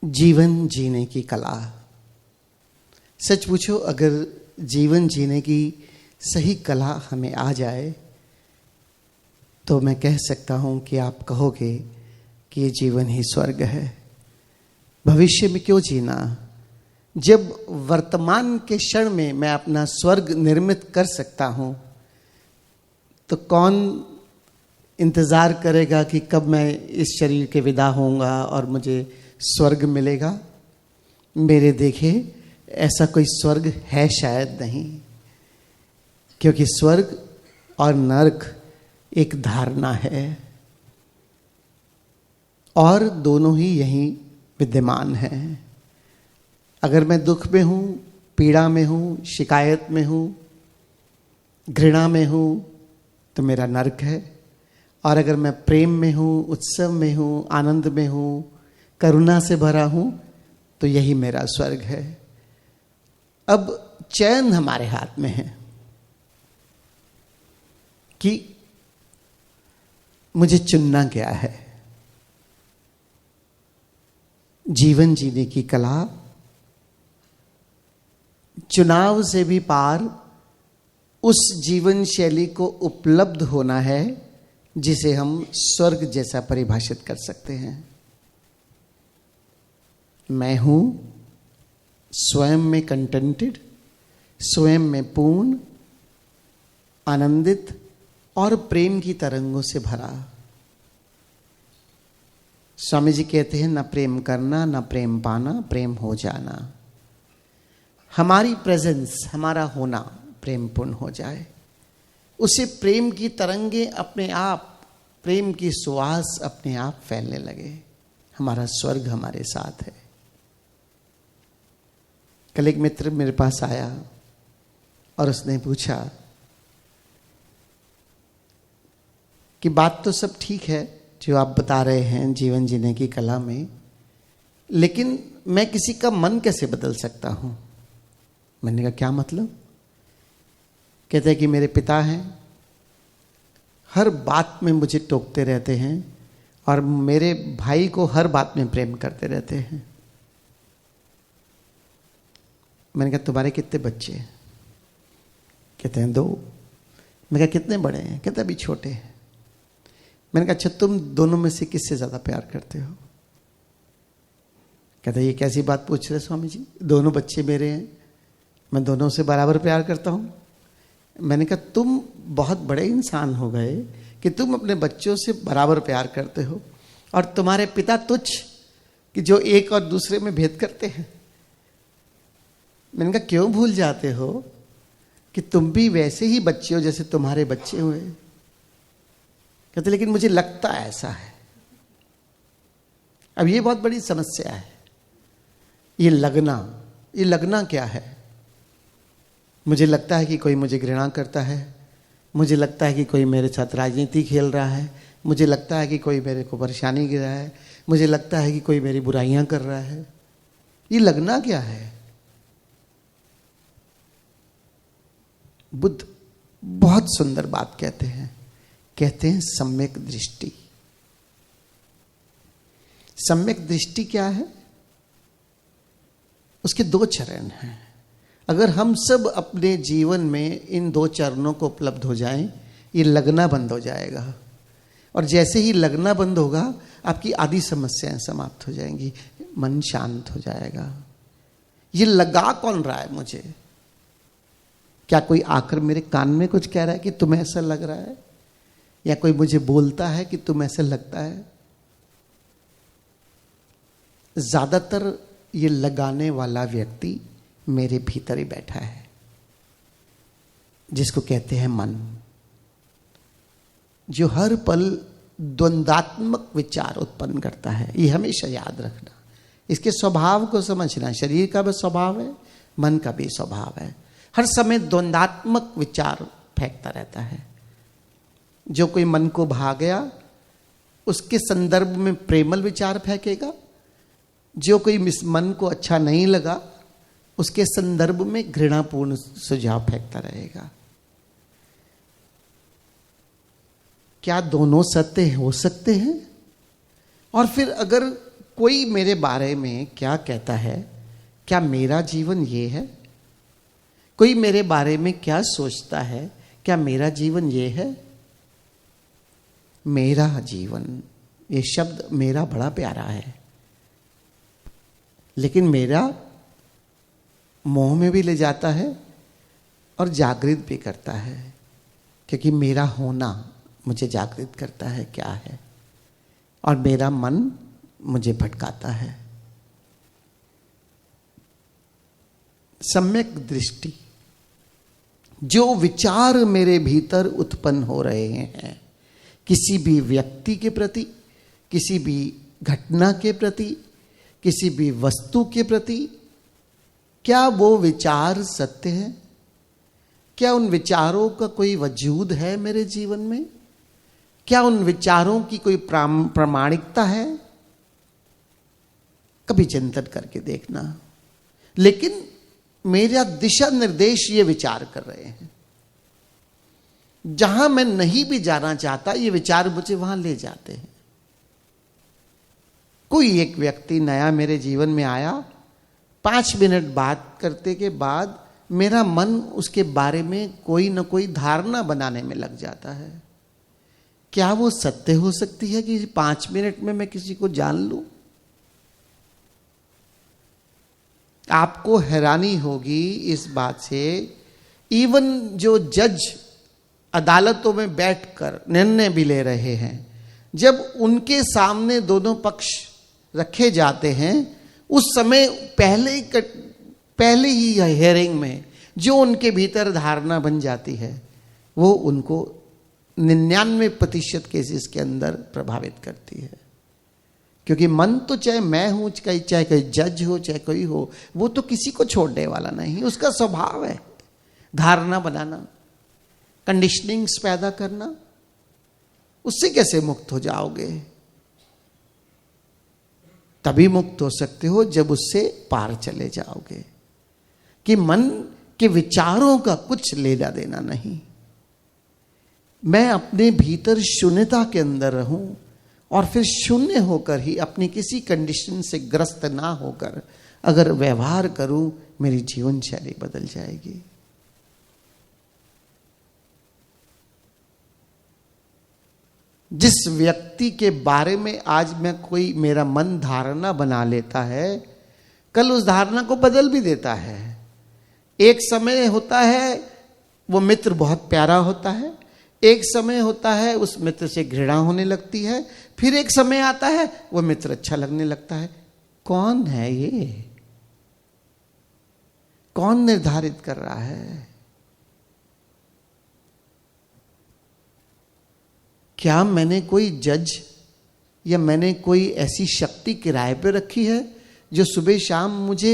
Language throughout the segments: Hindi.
जीवन जीने की कला। सच पूछो, अगर जीवन जीने की सही कला हमें आ जाए तो मैं कह सकता हूं कि आप कहोगे कि ये जीवन ही स्वर्ग है। भविष्य में क्यों जीना, जब वर्तमान के क्षण में मैं अपना स्वर्ग निर्मित कर सकता हूं, तो कौन इंतजार करेगा कि कब मैं इस शरीर के विदा होऊंगा और मुझे स्वर्ग मिलेगा। मेरे देखे ऐसा कोई स्वर्ग है शायद नहीं, क्योंकि स्वर्ग और नरक एक धारणा है और दोनों ही यहीं विद्यमान हैं। अगर मैं दुख में हूं, पीड़ा में हूं, शिकायत में हूं, घृणा में हूं, तो मेरा नरक है। और अगर मैं प्रेम में हूं, उत्सव में हूं, आनंद में हूं, करुणा से भरा हूं, तो यही मेरा स्वर्ग है। अब चयन हमारे हाथ में है कि मुझे चुनना क्या है। जीवन जीने की कला चुनाव से भी पार उस जीवन शैली को उपलब्ध होना है जिसे हम स्वर्ग जैसा परिभाषित कर सकते हैं। मैं हूं स्वयं में कंटेंटेड, स्वयं में पूर्ण, आनंदित और प्रेम की तरंगों से भरा। स्वामी जी कहते हैं, न प्रेम करना, न प्रेम पाना, प्रेम हो जाना। हमारी प्रेजेंस, हमारा होना प्रेमपूर्ण हो जाए, उसे प्रेम की तरंगे अपने आप, प्रेम की सुवास अपने आप फैलने लगे। हमारा स्वर्ग हमारे साथ है। कल एक मित्र मेरे पास आया और उसने पूछा कि बात तो सब ठीक है जो आप बता रहे हैं जीवन जीने की कला में, लेकिन मैं किसी का मन कैसे बदल सकता हूं। मैंने कहा क्या मतलब। कहते हैं कि मेरे पिता हैं, हर बात में मुझे टोकते रहते हैं और मेरे भाई को हर बात में प्रेम करते रहते हैं। मैंने कहा तुम्हारे कितने बच्चे हैं। कहते हैं 2। मैं कहा कितने बड़े हैं। कहते अभी छोटे हैं। मैंने कहा अच्छा, तुम दोनों में से किससे ज्यादा प्यार करते हो। कहते ये कैसी बात पूछ रहे स्वामी जी, दोनों बच्चे मेरे हैं, मैं दोनों से बराबर प्यार करता हूं। मैंने कहा तुम बहुत बड़े इंसान हो गए कि तुम अपने बच्चों से बराबर प्यार करते हो, और तुम्हारे पिता तुच्छ कि जो एक और दूसरे में भेद करते हैं। मैंने कहा क्यों भूल जाते हो कि तुम भी वैसे ही बच्चे हो जैसे तुम्हारे बच्चे हुए। कहते लेकिन मुझे लगता ऐसा है। अब ये बहुत बड़ी समस्या है, ये लगना क्या है। मुझे लगता है कि कोई मुझे घृणा करता है, मुझे लगता है कि कोई मेरे साथ राजनीति खेल रहा है, मुझे लगता है कि कोई मेरे को परेशानी गिरा है, मुझे लगता है कि कोई मेरी बुराइयां कर रहा है। ये लगना क्या है। बुद्ध बहुत सुंदर बात कहते हैं सम्यक दृष्टि। सम्यक दृष्टि क्या है। उसके 2 चरण हैं। अगर हम सब अपने जीवन में इन 2 चरणों को उपलब्ध हो जाएं, ये लगना बंद हो जाएगा। और जैसे ही लगना बंद होगा, आपकी आधी समस्याएं समाप्त हो जाएंगी, मन शांत हो जाएगा। ये लगा कौन रहा है मुझे। क्या कोई आकर मेरे कान में कुछ कह रहा है कि तुम्हें ऐसा लग रहा है, या कोई मुझे बोलता है कि तुम ऐसा लगता है। ज्यादातर ये लगाने वाला व्यक्ति मेरे भीतर ही बैठा है, जिसको कहते हैं मन, जो हर पल द्वंद्वात्मक विचार उत्पन्न करता है। ये हमेशा याद रखना, इसके स्वभाव को समझना। शरीर का भी स्वभाव है, मन का भी स्वभाव है, हर समय द्वंद्वात्मक विचार फेंकता रहता है। जो कोई मन को भा गया उसके संदर्भ में प्रेमल विचार फेंकेगा, जो कोई मन को अच्छा नहीं लगा उसके संदर्भ में घृणापूर्ण सुझाव फेंकता रहेगा। क्या दोनों सत्य हो सकते हैं? और फिर अगर कोई मेरे बारे में क्या कहता है, क्या मेरा जीवन ये है? कोई मेरे बारे में क्या सोचता है, क्या मेरा जीवन ये है? मेरा जीवन, ये शब्द मेरा बड़ा प्यारा है, लेकिन मेरा मोह में भी ले जाता है और जागृत भी करता है, क्योंकि मेरा होना मुझे जागृत करता है क्या है, और मेरा मन मुझे भटकाता है। सम्यक दृष्टि, जो विचार मेरे भीतर उत्पन्न हो रहे हैं किसी भी व्यक्ति के प्रति, किसी भी घटना के प्रति, किसी भी वस्तु के प्रति, क्या वो विचार सत्य है? क्या उन विचारों का कोई वजूद है मेरे जीवन में? क्या उन विचारों की कोई प्रामाणिकता है? कभी चिंतन करके देखना। लेकिन मेरा दिशा निर्देश ये विचार कर रहे हैं, जहां मैं नहीं भी जाना चाहता ये विचार मुझे वहां ले जाते हैं। कोई एक व्यक्ति नया मेरे जीवन में आया, 5 मिनट बात करते के बाद मेरा मन उसके बारे में कोई ना कोई धारणा बनाने में लग जाता है। क्या वो सत्य हो सकती है कि 5 मिनट में मैं किसी को जान लूं? आपको हैरानी होगी इस बात से, इवन जो जज अदालतों में बैठकर निर्णय भी ले रहे हैं, जब उनके सामने दोनों पक्ष रखे जाते हैं, उस समय पहले ही हियरिंग में जो उनके भीतर धारणा बन जाती है, वो उनको 99% केसेस के अंदर प्रभावित करती है। क्योंकि मन तो चाहे मैं हूं, चाहे कोई जज हो, चाहे कोई हो, वो तो किसी को छोड़ने वाला नहीं, उसका स्वभाव है धारणा बनाना, कंडीशनिंग्स पैदा करना। उससे कैसे मुक्त हो जाओगे? तभी मुक्त हो सकते हो जब उससे पार चले जाओगे, कि मन के विचारों का कुछ लेना देना नहीं। मैं अपने भीतर शून्यता के अंदर रहूं और फिर शून्य होकर ही, अपनी किसी कंडीशन से ग्रस्त ना होकर अगर व्यवहार करूं, मेरी जीवन शैली बदल जाएगी। जिस व्यक्ति के बारे में आज कोई मेरा मन धारणा बना लेता है, कल उस धारणा को बदल भी देता है। एक समय होता है वो मित्र बहुत प्यारा होता है, एक समय होता है उस मित्र से घृणा होने लगती है, फिर एक समय आता है वो मित्र अच्छा लगने लगता है। कौन है ये? कौन निर्धारित कर रहा है? क्या मैंने कोई जज या मैंने कोई ऐसी शक्ति किराए पे रखी है जो सुबह शाम मुझे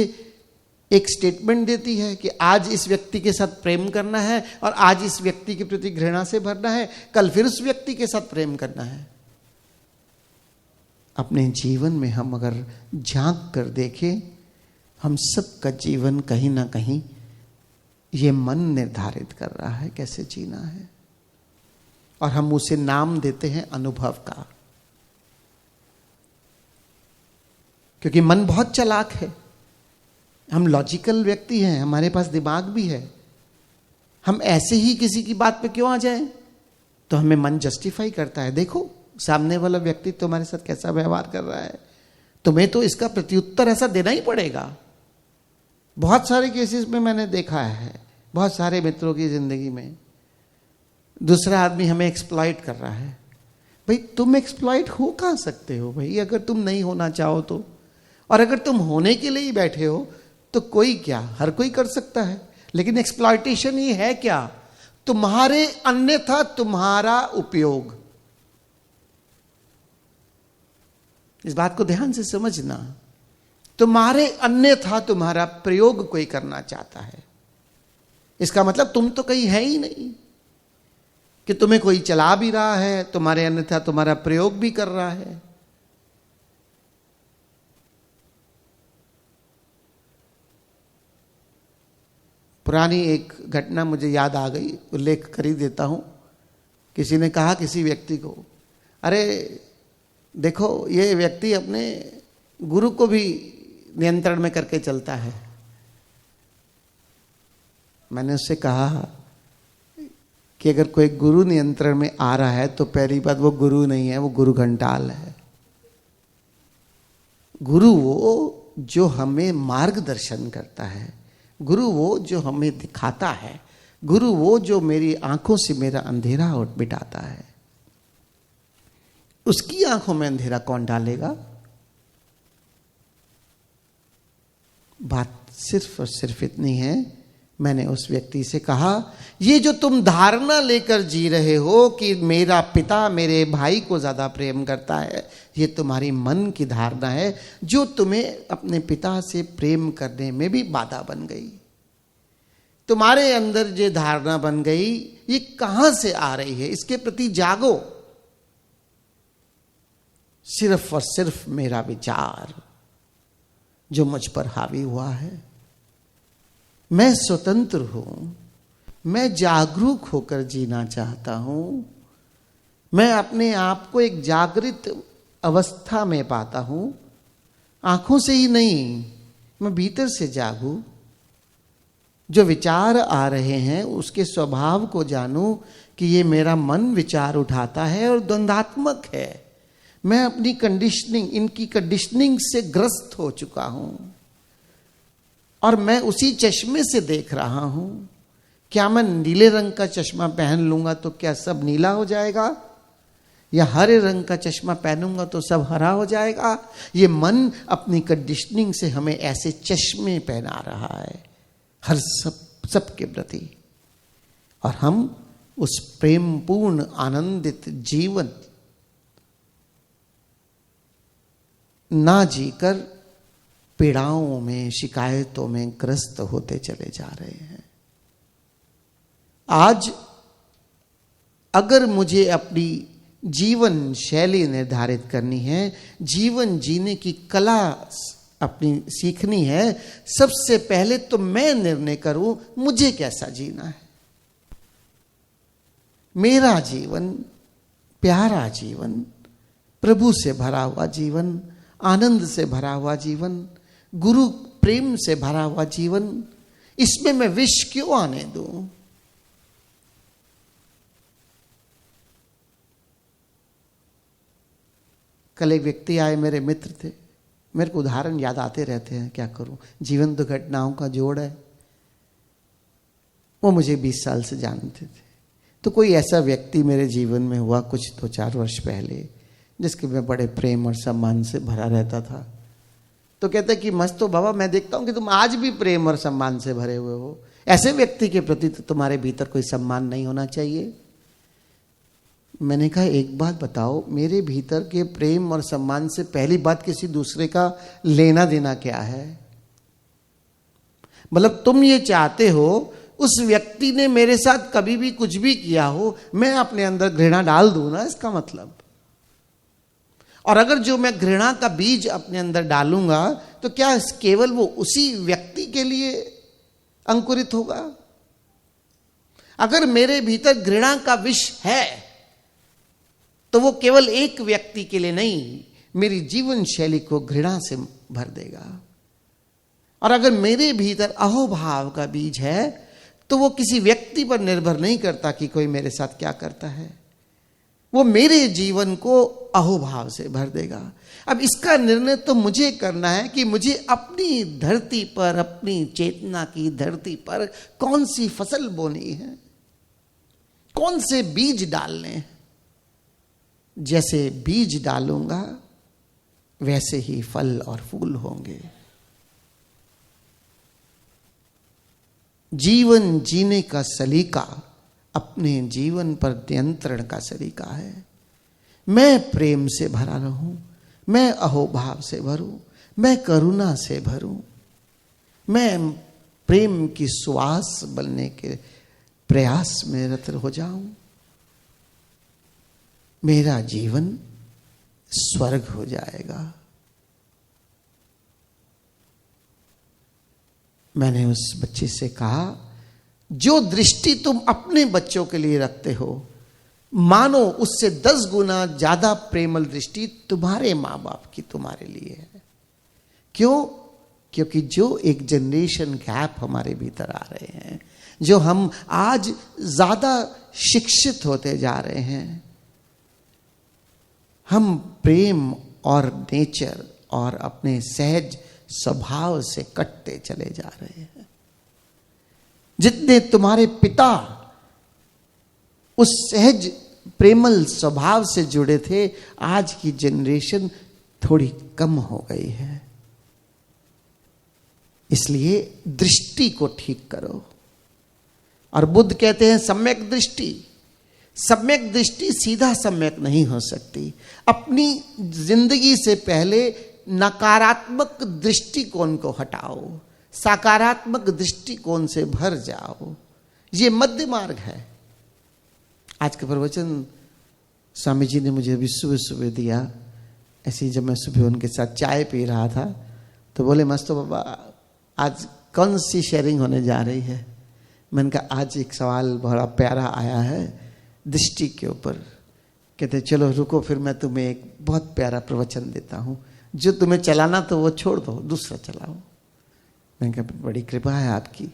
एक स्टेटमेंट देती है कि आज इस व्यक्ति के साथ प्रेम करना है और आज इस व्यक्ति के प्रति घृणा से भरना है, कल फिर उस व्यक्ति के साथ प्रेम करना है? अपने जीवन में हम अगर झांक कर देखें, हम सबका जीवन कहीं ना कहीं ये मन निर्धारित कर रहा है कैसे जीना है, और हम उसे नाम देते हैं अनुभव का। क्योंकि मन बहुत चालाक है, हम लॉजिकल व्यक्ति हैं, हमारे पास दिमाग भी है। हम ऐसे ही किसी की बात पे क्यों आ जाएं? तो हमें मन जस्टिफाई करता है, देखो सामने वाला व्यक्ति तुम्हारे साथ कैसा व्यवहार कर रहा है, तुम्हें तो इसका प्रत्युत्तर ऐसा देना ही पड़ेगा। बहुत सारे केसेस में मैंने देखा है, बहुत सारे मित्रों की जिंदगी में दूसरा आदमी हमें एक्सप्लॉइट कर रहा है। भाई तुम एक्सप्लॉइट हो कहां सकते हो भाई, अगर तुम नहीं होना चाहो तो? और अगर तुम होने के लिए ही बैठे हो तो कोई क्या, हर कोई कर सकता है। लेकिन एक्सप्लॉइटेशन ही है क्या? तुम्हारे अन्यथा तुम्हारा उपयोग। इस बात को ध्यान से समझना, तुम्हारे अन्यथा तुम्हारा प्रयोग कोई करना चाहता है। इसका मतलब तुम तो कहीं है ही नहीं कि तुम्हें कोई चला भी रहा है, तुम्हारे अन्यथा तुम्हारा प्रयोग भी कर रहा है। पुरानी एक घटना मुझे याद आ गई, उल्लेख कर ही देता हूं। किसी ने कहा किसी व्यक्ति को, अरे देखो ये व्यक्ति अपने गुरु को भी नियंत्रण में करके चलता है। मैंने उससे कहा कि अगर कोई गुरु नियंत्रण में आ रहा है तो पहली बात वो गुरु नहीं है, वो गुरु घंटाल है। गुरु वो जो हमें मार्गदर्शन करता है, गुरु वो जो हमें दिखाता है, गुरु वो जो मेरी आंखों से मेरा अंधेरा मिटाता है। उसकी आंखों में अंधेरा कौन डालेगा? बात सिर्फ और सिर्फ इतनी है, मैंने उस व्यक्ति से कहा, ये जो तुम धारणा लेकर जी रहे हो कि मेरा पिता मेरे भाई को ज्यादा प्रेम करता है, ये तुम्हारी मन की धारणा है जो तुम्हें अपने पिता से प्रेम करने में भी बाधा बन गई। तुम्हारे अंदर जो धारणा बन गई, ये कहां से आ रही है? इसके प्रति जागो। सिर्फ और सिर्फ मेरा विचार जो मुझ पर हावी हुआ है। मैं स्वतंत्र हूं, मैं जागरूक होकर जीना चाहता हूं, मैं अपने आप को एक जागृत अवस्था में पाता हूं। आंखों से ही नहीं, मैं भीतर से जागूं। जो विचार आ रहे हैं उसके स्वभाव को जानूं कि ये मेरा मन विचार उठाता है और द्वंद्वात्मक है। मैं अपनी कंडीशनिंग, इनकी कंडीशनिंग से ग्रस्त हो चुका हूं और मैं उसी चश्मे से देख रहा हूं। क्या मैं नीले रंग का चश्मा पहन लूंगा तो क्या सब नीला हो जाएगा, या हरे रंग का चश्मा पहनूंगा तो सब हरा हो जाएगा? ये मन अपनी कंडीशनिंग से हमें ऐसे चश्मे पहना रहा है हर सबके प्रति, और हम उस प्रेमपूर्ण आनंदित जीवन ना जीकर पीड़ाओं में, शिकायतों में ग्रस्त होते चले जा रहे हैं। आज अगर मुझे अपनी जीवन शैली निर्धारित करनी है, जीवन जीने की कला अपनी सीखनी है, सबसे पहले तो मैं निर्णय करूं मुझे कैसा जीना है। मेरा जीवन प्यारा जीवन, प्रभु से भरा हुआ जीवन, आनंद से भरा हुआ जीवन, गुरु प्रेम से भरा हुआ जीवन, इसमें मैं विष क्यों आने दूं? कल एक व्यक्ति आए, मेरे मित्र थे, मेरे को उदाहरण याद आते रहते हैं, क्या करूं, जीवन तो घटनाओं का जोड़ है। वो मुझे 20 साल से जानते थे। तो कोई ऐसा व्यक्ति मेरे जीवन में हुआ कुछ 2-4 वर्ष पहले, जिसके मैं बड़े प्रेम और सम्मान से भरा रहता था। तो कहते कि मस्त हो बाबा, मैं देखता हूं कि तुम आज भी प्रेम और सम्मान से भरे हुए हो। ऐसे व्यक्ति के प्रति तो तुम्हारे भीतर कोई सम्मान नहीं होना चाहिए। मैंने कहा एक बात बताओ, मेरे भीतर के प्रेम और सम्मान से पहली बात किसी दूसरे का लेना देना क्या है? मतलब तुम ये चाहते हो उस व्यक्ति ने मेरे साथ कभी भी कुछ भी किया हो, मैं अपने अंदर घृणा डाल दूं ना, इसका मतलब। और अगर जो मैं घृणा का बीज अपने अंदर डालूंगा तो क्या केवल वो उसी व्यक्ति के लिए अंकुरित होगा? अगर मेरे भीतर घृणा का विष है तो वो केवल एक व्यक्ति के लिए नहीं, मेरी जीवन शैली को घृणा से भर देगा। और अगर मेरे भीतर अहोभाव का बीज है तो वो किसी व्यक्ति पर निर्भर नहीं करता कि कोई मेरे साथ क्या करता है, वो मेरे जीवन को अहोभाव से भर देगा। अब इसका निर्णय तो मुझे करना है कि मुझे अपनी धरती पर, अपनी चेतना की धरती पर कौन सी फसल बोनी है, कौन से बीज डालने हैं। जैसे बीज डालूंगा वैसे ही फल और फूल होंगे। जीवन जीने का सलीका अपने जीवन पर नियंत्रण का सलीका है। मैं प्रेम से भरा रहूं, मैं अहोभाव से भरूं, मैं करुणा से भरूं, मैं प्रेम की सुवास बनने के प्रयास में रत हो जाऊं। मेरा जीवन स्वर्ग हो जाएगा। मैंने उस बच्चे से कहा, जो दृष्टि तुम अपने बच्चों के लिए रखते हो, मानो उससे 10 गुना ज्यादा प्रेमल दृष्टि तुम्हारे माँ बाप की तुम्हारे लिए है। क्यों? क्योंकि जो एक जनरेशन गैप हमारे भीतर आ रहे हैं, जो हम आज ज्यादा शिक्षित होते जा रहे हैं, हम प्रेम और नेचर और अपने सहज स्वभाव से कटते चले जा रहे हैं। जितने तुम्हारे पिता उस सहज प्रेमल स्वभाव से जुड़े थे, आज की जनरेशन थोड़ी कम हो गई है। इसलिए दृष्टि को ठीक करो। और बुद्ध कहते हैं सम्यक दृष्टि। सम्यक दृष्टि सीधा सम्यक नहीं हो सकती। अपनी जिंदगी से पहले नकारात्मक दृष्टिकोण को हटाओ, सकारात्मक दृष्टिकोण से भर जाओ। ये मध्य मार्ग है। आज का प्रवचन स्वामी जी ने मुझे अभी सुबह सुबह दिया। ऐसे ही जब मैं सुबह उनके साथ चाय पी रहा था तो बोले, मस्तो बाबा आज कौन सी शेयरिंग होने जा रही है? मैंने कहा आज एक सवाल बड़ा प्यारा आया है दृष्टि के ऊपर। कहते चलो रुको, फिर मैं तुम्हें एक बहुत प्यारा प्रवचन देता हूँ। जो तुम्हें चलाना तो वो छोड़ दो, दूसरा चलाओ। मैंने कहा बड़ी कृपा है आपकी।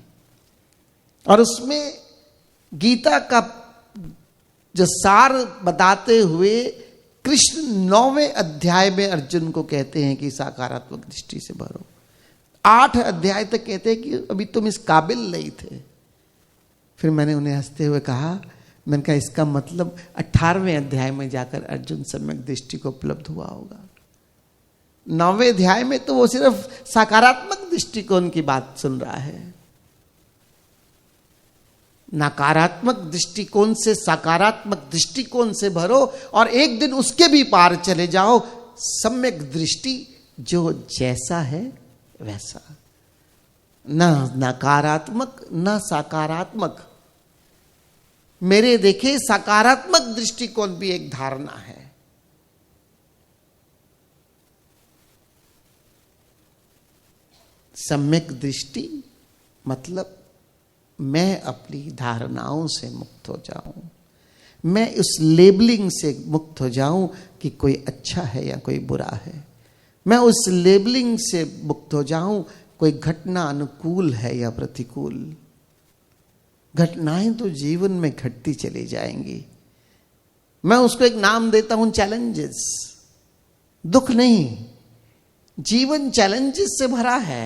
और उसमें गीता का जो सार बताते हुए कृष्ण 9वें अध्याय में अर्जुन को कहते हैं कि सकारात्मक दृष्टि से भरो। 8 अध्याय तक कहते हैं कि अभी तुम इस काबिल नहीं थे। फिर मैंने उन्हें हंसते हुए कहा, मैंने कहा इसका मतलब 18वें अध्याय में जाकर अर्जुन सम्यक दृष्टि को उपलब्ध हुआ होगा। 9वें अध्याय में तो वो सिर्फ सकारात्मक दृष्टिकोण की बात सुन रहा है। नकारात्मक दृष्टिकोण से सकारात्मक दृष्टिकोण से भरो और एक दिन उसके भी पार चले जाओ। सम्यक दृष्टि जो जैसा है वैसा, न नकारात्मक न सकारात्मक। मेरे देखे सकारात्मक दृष्टिकोण भी एक धारणा है। सम्यक दृष्टि मतलब मैं अपनी धारणाओं से मुक्त हो जाऊं, मैं उस लेबलिंग से मुक्त हो जाऊं कि कोई अच्छा है या कोई बुरा है। मैं उस लेबलिंग से मुक्त हो जाऊं कोई घटना अनुकूल है या प्रतिकूल। घटनाएं तो जीवन में घटती चली जाएंगी। मैं उसको एक नाम देता हूं चैलेंजेस। दुख नहीं, जीवन चैलेंजेस से भरा है।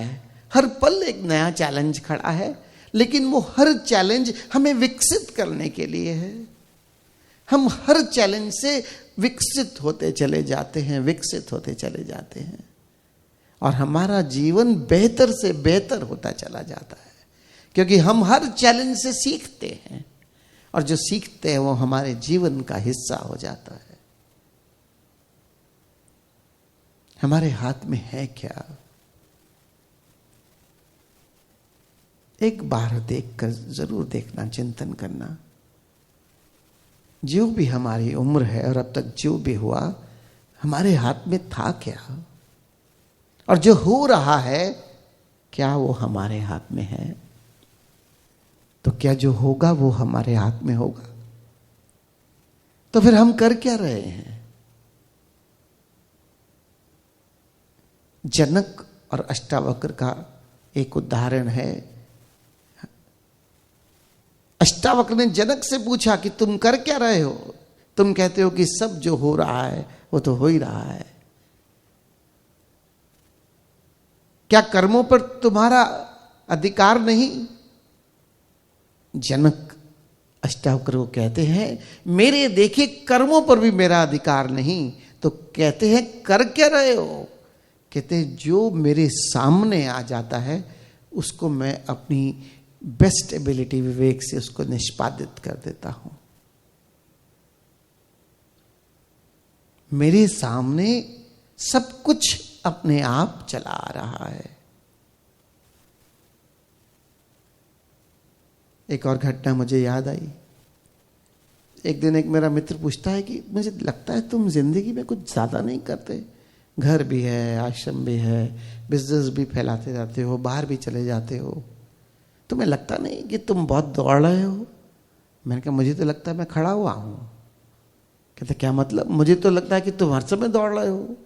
हर पल एक नया चैलेंज खड़ा है, लेकिन वो हर चैलेंज हमें विकसित करने के लिए है। हम हर चैलेंज से विकसित होते चले जाते हैं, विकसित होते चले जाते हैं और हमारा जीवन बेहतर से बेहतर होता चला जाता है, क्योंकि हम हर चैलेंज से सीखते हैं और जो सीखते हैं वो हमारे जीवन का हिस्सा हो जाता है। हमारे हाथ में है क्या? एक बार देखकर जरूर देखना, चिंतन करना। जो भी हमारी उम्र है और अब तक जो भी हुआ, हमारे हाथ में था क्या? और जो हो रहा है क्या वो हमारे हाथ में है? तो क्या जो होगा वो हमारे हाथ में होगा? तो फिर हम कर क्या रहे हैं? जनक और अष्टावक्र का एक उदाहरण है। अष्टावक्र ने जनक से पूछा कि तुम कर क्या रहे हो? तुम कहते हो कि सब जो हो रहा है वो तो हो ही रहा है। क्या कर्मों पर तुम्हारा अधिकार नहीं? जनक अष्टावक्र को कहते हैं मेरे देखे कर्मों पर भी मेरा अधिकार नहीं। तो कहते हैं कर क्या रहे हो? कहते हैं जो मेरे सामने आ जाता है उसको मैं अपनी बेस्ट एबिलिटी विवेक से उसको निष्पादित कर देता हूं। मेरे सामने सब कुछ अपने आप चला आ रहा है। एक और घटना मुझे याद आई। एक दिन एक मेरा मित्र पूछता है कि मुझे लगता है तुम जिंदगी में कुछ ज्यादा नहीं करते। घर भी है, आश्रम भी है, बिजनेस भी फैलाते जाते हो, बाहर भी चले जाते हो, तुम्हें लगता नहीं कि तुम बहुत दौड़ रहे हो? मैंने कहा मुझे तो लगता है मैं खड़ा हुआ हूं। कहते क्या मतलब? मुझे तो लगता है कि तुम हर समय दौड़ रहे हो।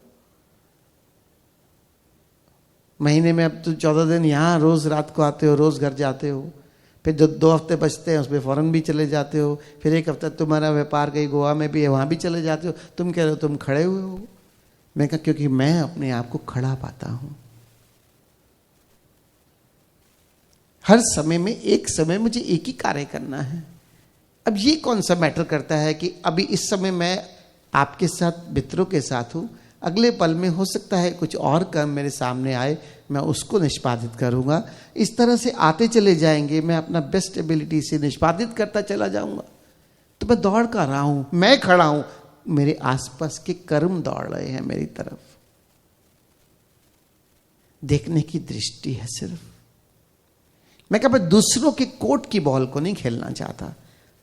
महीने में अब तो 14 दिन यहाँ रोज रात को आते हो, रोज घर जाते हो, फिर जो 2 हफ्ते बचते हैं उसमें फौरन भी चले जाते हो, फिर 1 हफ्ता तुम्हारा व्यापार कहीं गोवा में भी है, वहाँ भी चले जाते हो। तुम कह रहे हो तुम खड़े हुए हो। मैं कहा क्योंकि मैं अपने आप को खड़ा पाता हूँ। हर समय में एक समय मुझे एक ही कार्य करना है। अब ये कौन सा मैटर करता है कि अभी इस समय मैं आपके साथ मित्रों के साथ हूँ, अगले पल में हो सकता है कुछ और काम मेरे सामने आए, मैं उसको निष्पादित करूँगा। इस तरह से आते चले जाएंगे, मैं अपना बेस्ट एबिलिटी से निष्पादित करता चला जाऊँगा। तो मैं दौड़ कर रहा हूँ, मैं खड़ा हूँ, मेरे आसपास के कर्म दौड़ रहे हैं मेरी तरफ। देखने की दृष्टि है सिर्फ। मैं कभी दूसरों के कोर्ट की बॉल को नहीं खेलना चाहता।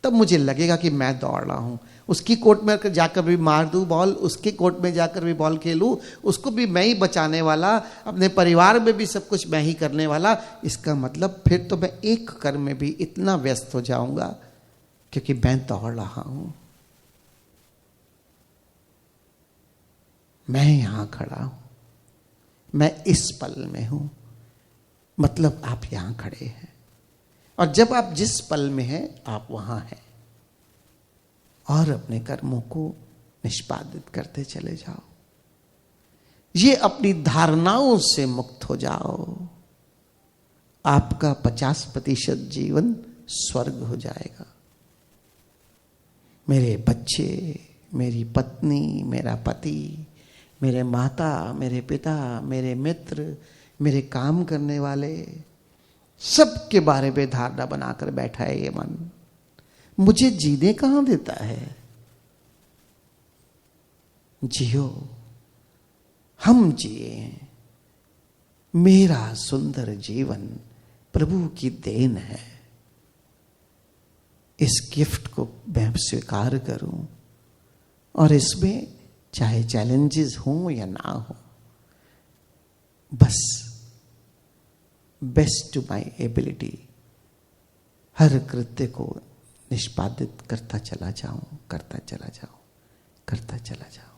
तब मुझे लगेगा कि मैं दौड़ रहा हूं, उसकी कोर्ट में जाकर भी मार दूं बॉल, उसके कोर्ट में जाकर भी बॉल खेलूं, उसको भी मैं ही बचाने वाला, अपने परिवार में भी सब कुछ मैं ही करने वाला। इसका मतलब फिर तो मैं एक कर्म में भी इतना व्यस्त हो जाऊंगा क्योंकि मैं दौड़ रहा हूं। मैं यहां खड़ा हूं, मैं इस पल में हूं, मतलब आप यहां खड़े हैं। और जब आप जिस पल में हैं आप वहां हैं और अपने कर्मों को निष्पादित करते चले जाओ। ये अपनी धारणाओं से मुक्त हो जाओ, आपका 50% जीवन स्वर्ग हो जाएगा। मेरे बच्चे, मेरी पत्नी, मेरा पति, मेरे माता, मेरे पिता, मेरे मित्र, मेरे काम करने वाले, सबके बारे में धारणा बनाकर बैठा है ये मन। मुझे जीने कहां देता है? जियो, हम जिए। मेरा सुंदर जीवन प्रभु की देन है। इस गिफ्ट को मैं स्वीकार करूं और इसमें चाहे चैलेंजेस हो या ना हो, बस बेस्ट टू माई एबिलिटी हर कृत्य को निष्पादित करता चला जाऊं, करता चला जाऊं, करता चला जाऊं।